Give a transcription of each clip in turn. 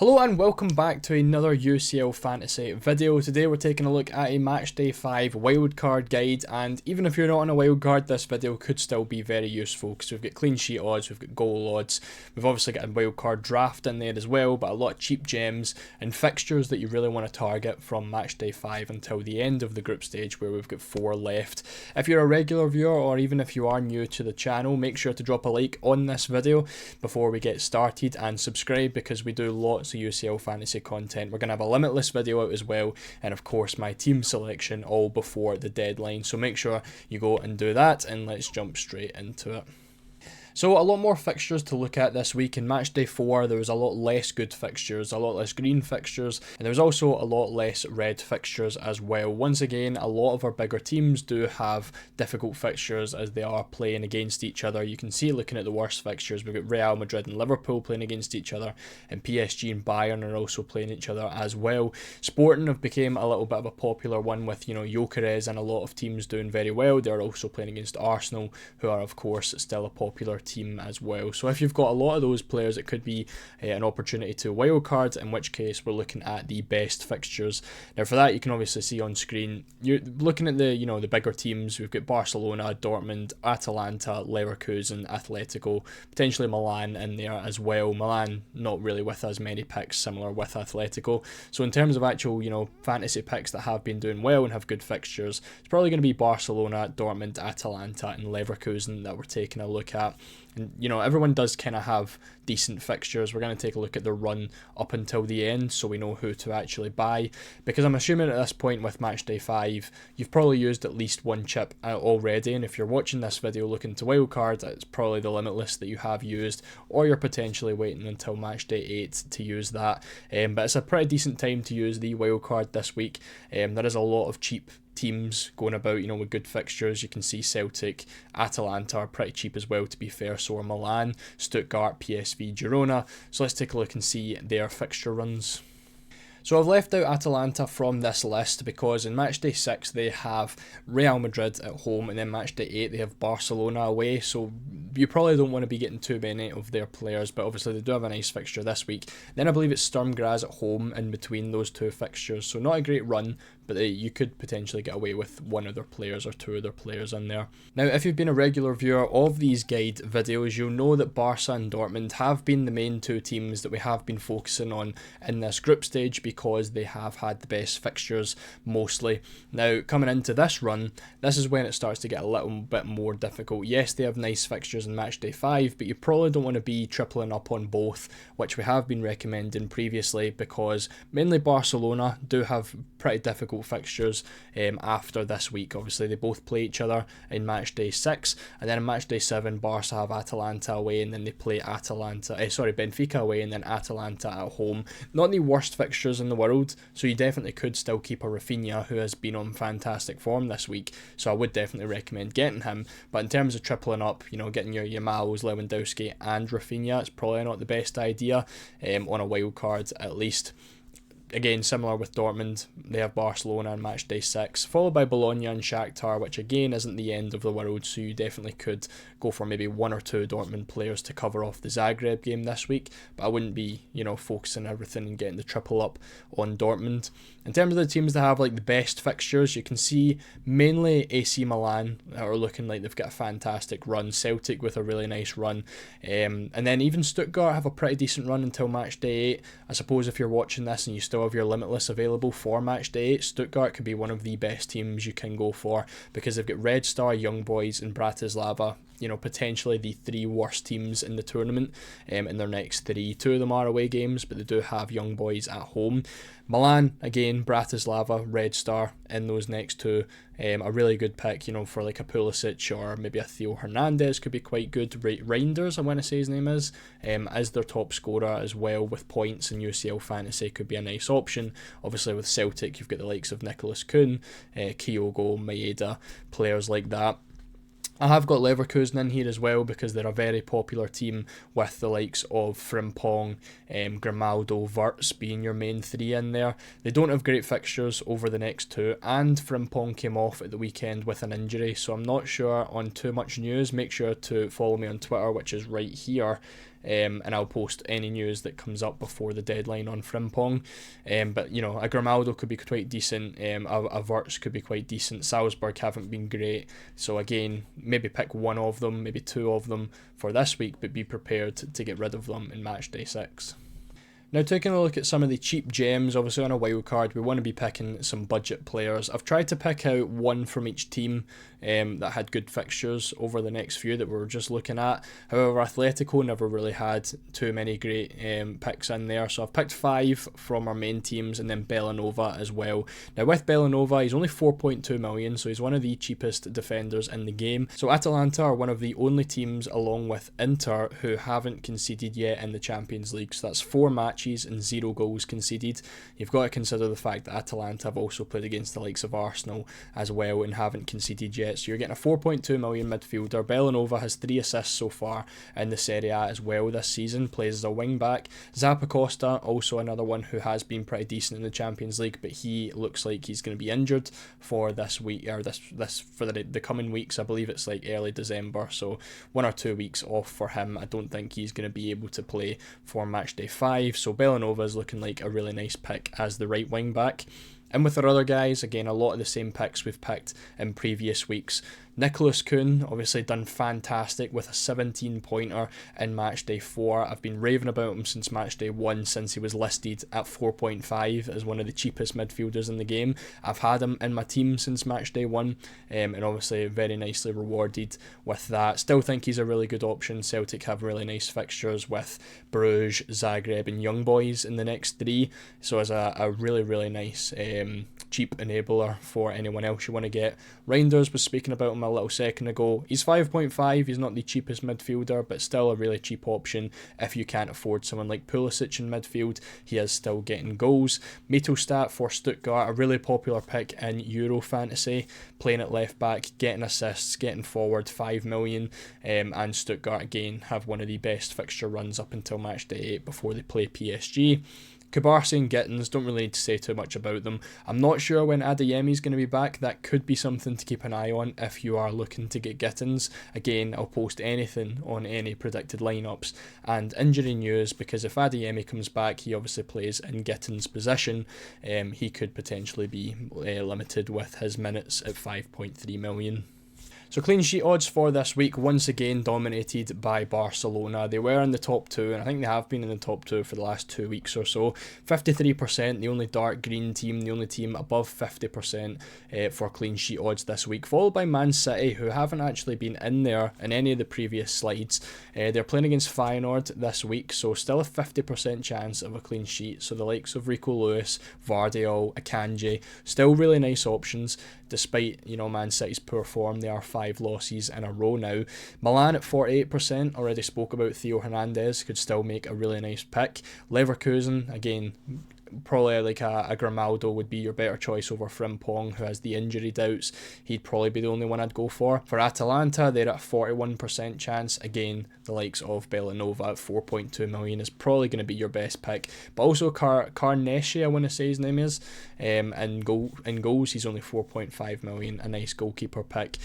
Hello and welcome back to another UCL fantasy video. Today we're taking a look at a Matchday 5 wildcard guide, and even if you're not on a wildcard, this video could still be very useful because we've got clean sheet odds, we've got goal odds, we've obviously got a wildcard draft in there as well, but a lot of cheap gems and fixtures that you really want to target from Matchday 5 until the end of the group stage where we've got 4 left. If you're a regular viewer or even if you are new to the channel, make sure to drop a like on this video before we get started and subscribe because we do lots of UCL fantasy content. We're going to have a limitless video out as well, and of course my team selection all before the deadline, so make sure you go and do that, and let's jump straight into it. So a lot more fixtures to look at this week. In Matchday 4 there was a lot less good fixtures, a lot less green fixtures, and there was also a lot less red fixtures as well. Once again, a lot of our bigger teams do have difficult fixtures as they are playing against each other. You can see looking at the worst fixtures, we've got Real Madrid and Liverpool playing against each other, and PSG and Bayern are also playing each other as well. Sporting have become a little bit of a popular one with, you know, Gyökeres and a lot of teams doing very well. They're also playing against Arsenal, who are of course still a popular team as well. So if you've got a lot of those players, it could be an opportunity to wildcard, in which case we're looking at the best fixtures. Now for that, you can obviously see on screen, you're looking at the, you know, the bigger teams. We've got Barcelona, Dortmund, Atalanta, Leverkusen, Atletico, potentially Milan in there as well. Milan not really with as many picks, similar with Atletico. So in terms of actual, you know, fantasy picks that have been doing well and have good fixtures, it's probably going to be Barcelona, Dortmund, Atalanta and Leverkusen that we're taking a look at. And, you know, everyone does kind of have decent fixtures. We're going to take a look at the run up until the end so we know who to actually buy, because I'm assuming at this point with Matchday 5 you've probably used at least one chip already, and if you're watching this video looking to wildcard, it's probably the limitless that you have used, or you're potentially waiting until Matchday 8 to use that. But it's a pretty decent time to use the wildcard this week. There is a lot of cheap teams going about, you know, with good fixtures. You can see Celtic, Atalanta are pretty cheap as well, to be fair, so are Milan, Stuttgart, PSV, Girona. So let's take a look and see their fixture runs. So I've left out Atalanta from this list because in Matchday 6 they have Real Madrid at home, and then Matchday 8 they have Barcelona away, so you probably don't want to be getting too many of their players, but obviously they do have a nice fixture this week. Then I believe it's Sturm Graz at home in between those two fixtures, so not a great run, but you could potentially get away with one of their players or two of their players in there. Now if you've been a regular viewer of these guide videos, you'll know that Barca and Dortmund have been the main two teams that we have been focusing on in this group stage because they have had the best fixtures mostly. Now coming into this run, this is when it starts to get a little bit more difficult. Yes, they have nice fixtures in Matchday 5, but you probably don't want to be tripling up on both, which we have been recommending previously, because mainly Barcelona do have pretty difficult fixtures after this week. Obviously they both play each other in Matchday 6, and then in Matchday 7 Barca have Atalanta away, and then they play Benfica away, and then Atalanta at home. Not the worst fixtures in the world, so you definitely could still keep a Rafinha, who has been on fantastic form this week, so I would definitely recommend getting him. But in terms of tripling up, you know, getting your Yamals, Lewandowski and Rafinha, it's probably not the best idea on a wild card at least. Again, similar with Dortmund, they have Barcelona in Matchday 6, followed by Bologna and Shakhtar, which again isn't the end of the world, so you definitely could go for maybe one or two Dortmund players to cover off the Zagreb game this week, but I wouldn't be, you know, focusing everything and getting the triple up on Dortmund. In terms of the teams that have like the best fixtures, you can see mainly AC Milan are looking like they've got a fantastic run, Celtic with a really nice run, and then even Stuttgart have a pretty decent run until Matchday 8. I suppose if you're watching this and you still have your limitless available for Matchday 8, Stuttgart could be one of the best teams you can go for, because they've got Red Star, Young Boys and Bratislava, you know, potentially the 3 worst teams in the tournament in their next 3. 2 of them are away games, but they do have Young Boys at home. Milan, again, Bratislava, Red Star in those next 2. A really good pick, you know, for like a Pulisic or maybe a Theo Hernandez could be quite good. Reinders, I want to say his name is their top scorer as well with points in UCL Fantasy, could be a nice option. Obviously with Celtic you've got the likes of Nicholas Kuhn, Kyogo, Maeda, players like that. I have got Leverkusen in here as well because they're a very popular team with the likes of Frimpong, Grimaldo, Wirtz being your main 3 in there. They don't have great fixtures over the next 2, and Frimpong came off at the weekend with an injury, so I'm not sure on too much news. Make sure to follow me on Twitter, which is right here, and I'll post any news that comes up before the deadline on Frimpong. But you know, a Grimaldo could be quite decent, a Wirtz could be quite decent. Salzburg haven't been great, so again, maybe pick one of them, maybe two of them for this week, but be prepared to get rid of them in match day 6. Now, taking a look at some of the cheap gems, obviously on a wildcard, we want to be picking some budget players. I've tried to pick out one from each team that had good fixtures over the next few that we were just looking at. However, Atletico never really had too many great picks in there, so I've picked 5 from our main teams and then Bellanova as well. Now, with Bellanova, he's only 4.2 million, so he's one of the cheapest defenders in the game. So Atalanta are one of the only teams, along with Inter, who haven't conceded yet in the Champions League. So that's 4 matches and 0 goals conceded. You've got to consider the fact that Atalanta have also played against the likes of Arsenal as well and haven't conceded yet. So you're getting a 4.2 million midfielder. Bellanova has 3 assists so far in the Serie A as well this season, plays as a wing back. Zappacosta, also another one who has been pretty decent in the Champions League, but he looks like he's going to be injured for this week, or this for the coming weeks. I believe it's like early December, so 1 or 2 weeks off for him. I don't think he's going to be able to play for match day 5, so Bellanova is looking like a really nice pick as the right wing back. And with our other guys, again, a lot of the same picks we've picked in previous weeks. Nicholas Kuhn obviously done fantastic with a 17-pointer in match day 4. I've been raving about him since match day 1, since he was listed at 4.5 as one of the cheapest midfielders in the game. I've had him in my team since match day 1, and obviously very nicely rewarded with that. Still think he's a really good option. Celtic have really nice fixtures with Bruges, Zagreb and Young Boys in the next 3, so as a really, really nice cheap enabler for anyone else you want to get. Reinders was speaking about him a little second ago. He's 5.5, he's not the cheapest midfielder, but still a really cheap option if you can't afford someone like Pulisic in midfield. He is still getting goals. Mittelstadt for Stuttgart, a really popular pick in Euro Fantasy, playing at left back, getting assists, getting forward, 5 million, and Stuttgart again have one of the best fixture runs up until match day 8 before they play PSG. Kubarsi and Gittins, don't really need to say too much about them. I'm not sure when Adeyemi's going to be back. That could be something to keep an eye on if you are looking to get Gittins. Again, I'll post anything on any predicted lineups and injury news, because if Adeyemi comes back, he obviously plays in Gittins' position. He could potentially be limited with his minutes at 5.3 million. So clean sheet odds for this week, once again dominated by Barcelona. They were in the top 2, and I think they have been in the top 2 for the last 2 weeks or so. 53%, the only dark green team, the only team above 50% for clean sheet odds this week, followed by Man City, who haven't actually been in there in any of the previous slides. They're playing against Feyenoord this week, so still a 50% chance of a clean sheet. So the likes of Rico Lewis, Vardiol, Akanji, still really nice options. Despite, you know, Man City's poor form, they are 5 losses in a row now. Milan at 48%, already spoke about Theo Hernandez, could still make a really nice pick. Leverkusen, again, probably like a Grimaldo would be your better choice over Frimpong, who has the injury doubts. He'd probably be the only one I'd go for. For Atalanta, they're at a 41% chance. Again, the likes of Bellanova at 4.2 million is probably going to be your best pick. But also Carnesci, I want to say his name is, and goals, he's only 4.5 million, a nice goalkeeper pick.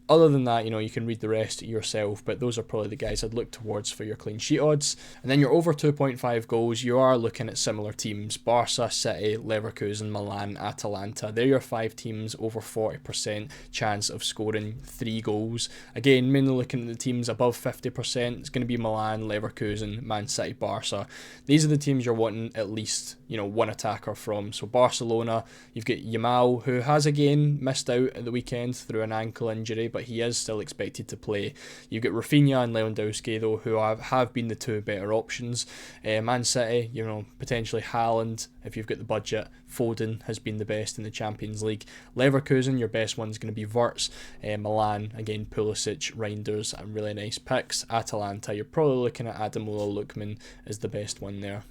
Other than that, you know, you can read the rest yourself, but those are probably the guys I'd look towards for your clean sheet odds. And then you're over 2.5 goals, you are looking at similar teams: Barca, City, Leverkusen, Milan, Atalanta. They're your 5 teams over 40% chance of scoring 3 goals. Again, mainly looking at the teams above 50%. It's going to be Milan, Leverkusen, Man City, Barca. These are the teams you're wanting at least, you know, one attacker from. So Barcelona, you've got Yamal, who has again missed out at the weekend through an ankle injury, but he is still expected to play. You've got Rafinha and Lewandowski, though, who have been the 2 better options. Man City, you know, potentially Haaland if you've got the budget. Foden has been the best in the Champions League. Leverkusen, your best one's going to be Wirtz. Milan, again, Pulisic, Reinders, and really nice picks. Atalanta, you're probably looking at Ademola Lookman as the best one there.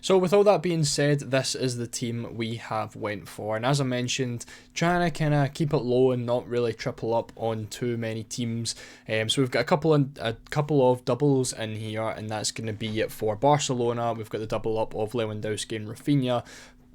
So with all that being said, this is the team we have went for, and as I mentioned, trying to kind of keep it low and not really triple up on too many teams. So we've got a couple of doubles in here, and that's going to be it for Barcelona. We've got the double up of Lewandowski and Rafinha.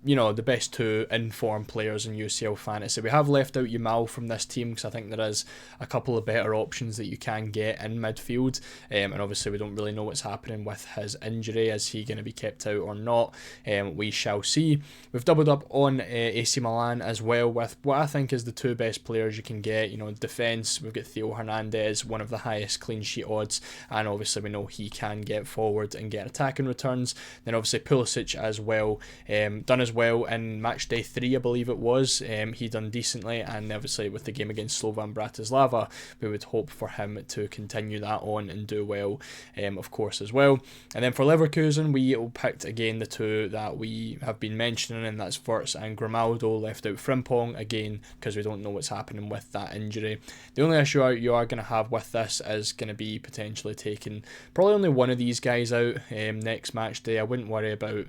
the best two informed players in UCL fantasy. We have left out Yamal from this team because I think there is a couple of better options that you can get in midfield, and obviously we don't really know what's happening with his injury. Is he going to be kept out or not? We shall see. We've doubled up on AC Milan as well with what I think is the two best players you can get. Defence, we've got Theo Hernandez, one of the highest clean sheet odds, and obviously we know he can get forward and get attacking returns. Then obviously Pulisic as well, done as well in match day 3, I believe it was. He done decently, and obviously with the game against Slovan Bratislava, we would hope for him to continue that on and do well, of course, as well. And then for Leverkusen, we picked again the two that we have been mentioning, and that's Wirtz and Grimaldo. Left out Frimpong again because we don't know what's happening with that injury. The only issue you are going to have with this is going to be potentially taking probably only one of these guys out next match day. I wouldn't worry about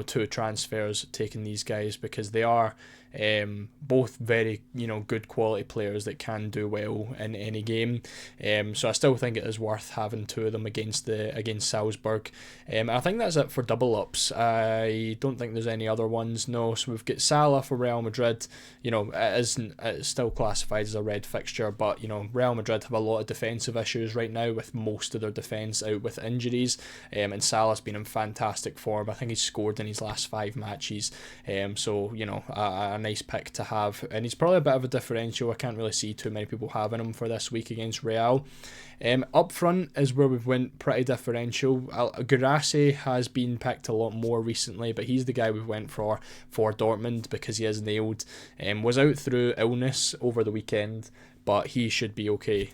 two transfers taking these guys because they are both very good quality players that can do well in any game. So I still think it is worth having two of them against Salzburg. I think that's it for double ups. I don't think there's any other ones. No. So we've got Salah for Real Madrid. It's still classified as a red fixture, but Real Madrid have a lot of defensive issues right now with most of their defence out with injuries. And Salah's been in fantastic form. I think he's scored in his last 5 matches. So a nice pick to have, and he's probably a bit of a differential. I can't really see too many people having him for this week against Real. Up front is where we've went pretty differential. Guirassy has been picked a lot more recently, but he's the guy we've went for Dortmund because he is nailed. Was out through illness over the weekend, but he should be okay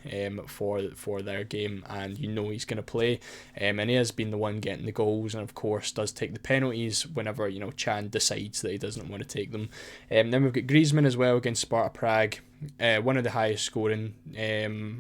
for their game, and he's going to play. And he has been the one getting the goals, and of course does take the penalties whenever Chan decides that he doesn't want to take them. Then we've got Griezmann as well against Sparta Prague, one of the highest scoring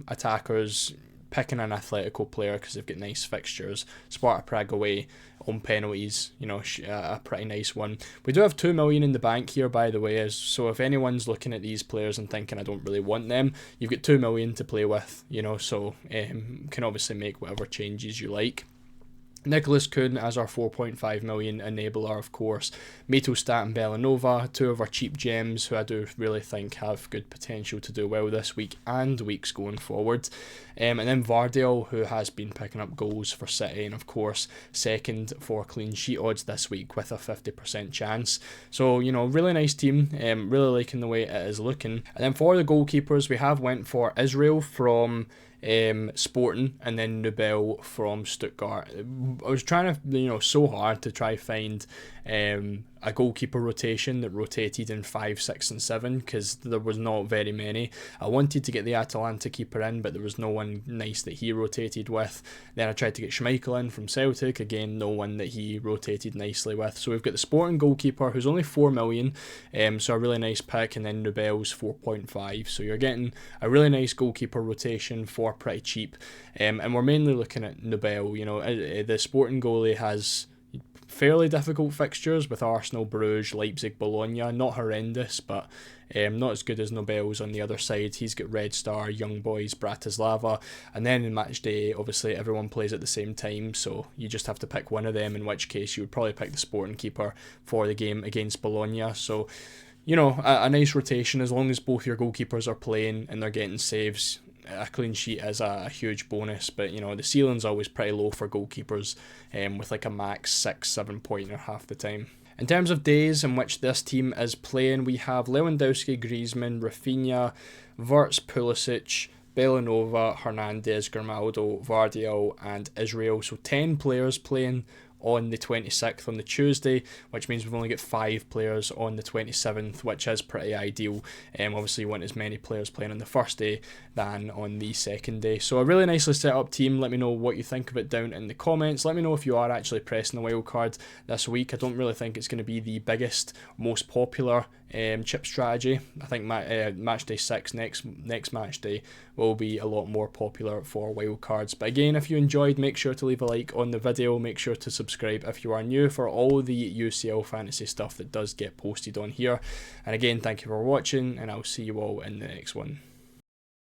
attackers. Picking an Atletico player because they've got nice fixtures. Sparta Prague away on penalties, a pretty nice one. We do have 2 million in the bank here, by the way, so if anyone's looking at these players and thinking I don't really want them, you've got 2 million to play with, so can obviously make whatever changes you like. Nicholas Kuhn as our 4.5 million enabler, of course. Mittelstadt and Belanova, two of our cheap gems who I do really think have good potential to do well this week and weeks going forward. And then Vardiol, who has been picking up goals for City, and of course second for clean sheet odds this week with a 50% chance. So really nice team, really liking the way it is looking. And then for the goalkeepers, we have went for Israel from Sporting, and then Nubel from Stuttgart. I was trying to so hard to try find a goalkeeper rotation that rotated in 5, 6 and 7 because there was not very many. I wanted to get the Atalanta keeper in, but there was no one nice that he rotated with. Then I tried to get Schmeichel in from Celtic, again no one that he rotated nicely with. So we've got the Sporting goalkeeper who's only 4 million, so a really nice pick, and then Nubel's 4.5, so you're getting a really nice goalkeeper rotation for pretty cheap. And we're mainly looking at Nubel. The Sporting goalie has fairly difficult fixtures with Arsenal, Bruges, Leipzig, Bologna. Not horrendous, but not as good as Nobel's on the other side. He's got Red Star, Young Boys, Bratislava, and then in match day, obviously everyone plays at the same time, so you just have to pick one of them, in which case you would probably pick the Sporting keeper for the game against Bologna. So a nice rotation as long as both your goalkeepers are playing and they're getting saves. A clean sheet is a huge bonus, but the ceiling's always pretty low for goalkeepers, with like a max 6-7 pointer half the time. In terms of days in which this team is playing, we have Lewandowski, Griezmann, Rafinha, Wirtz, Pulisic, Belanova, Hernandez, Grimaldo, Vardiol and Israel. So 10 players playing on the 26th on the Tuesday, which means we've only got 5 players on the 27th, which is pretty ideal. Obviously you want as many players playing on the first day than on the second day. So a really nicely set up team. Let me know what you think of it down in the comments. Let me know if you are actually pressing the wild card this week. I don't really think it's going to be the biggest, most popular chip strategy. I think match day 6 next match day will be a lot more popular for wildcards. But again, if you enjoyed, make sure to leave a like on the video. Make sure to subscribe if you are new for all the UCL fantasy stuff that does get posted on here. And again, thank you for watching, and I'll see you all in the next one.